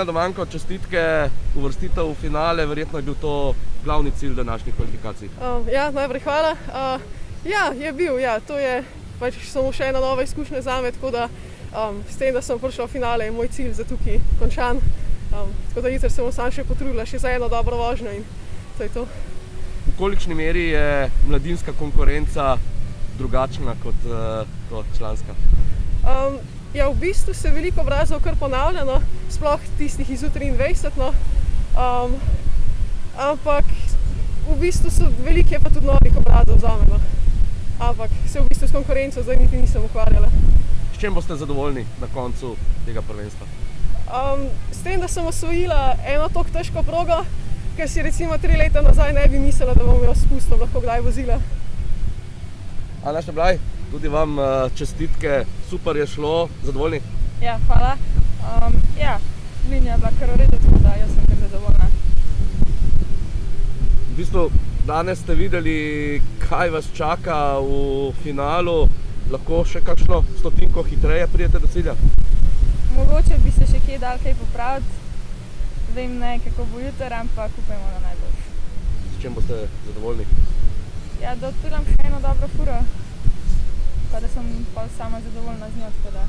Domanko, čestitke, uvrstitev v finale, verjetno je bil to glavni cilj današnjih kvalifikacij. Najprej hvala. Je bil, to je pač samo še ena nova izkušnja zame, tako da s tem, da sem prišla v finale, je moj cilj za tukaj končan. Tako da jutri se bom sam še potrudila še za eno dobro vožnjo in to je to. V kolikšni meri je mladinska konkurenca drugačna kot članska? V bistvu se veliko obrazov kar ponavlja, sploh tistih iz U23, ampak v bistvu so veliko je pa tudi novih obrazov zame, ampak se v bistvu s konkurenco zdaj niti nisem ukvarjala. S čem boste zadovoljni na koncu tega prvenstva? S tem, da sem osvojila eno tako težko progo, ker si recimo 3 leta nazaj ne bi mislila, da bom jo s spustom lahko kdaj vozila. Ana Šteblaj, tudi vam čestitke, super je šlo, zadovoljni? Ja, hvala. Linija je bila kar v redu, tako da jaz sem kar zadovoljna. V bistvu danes ste videli, kaj vas čaka v finalu, lahko še kakšno stotinko hitreje pridete do cilja? Mogoče bi se še kje dal kaj popraviti, vem ne, kako bo jutri, ampak upajmo na najboljše. S čem boste zadovoljni? Da odpeljam še eno dobro furo, pa da sem pol sama zadovoljna z njo, tako da.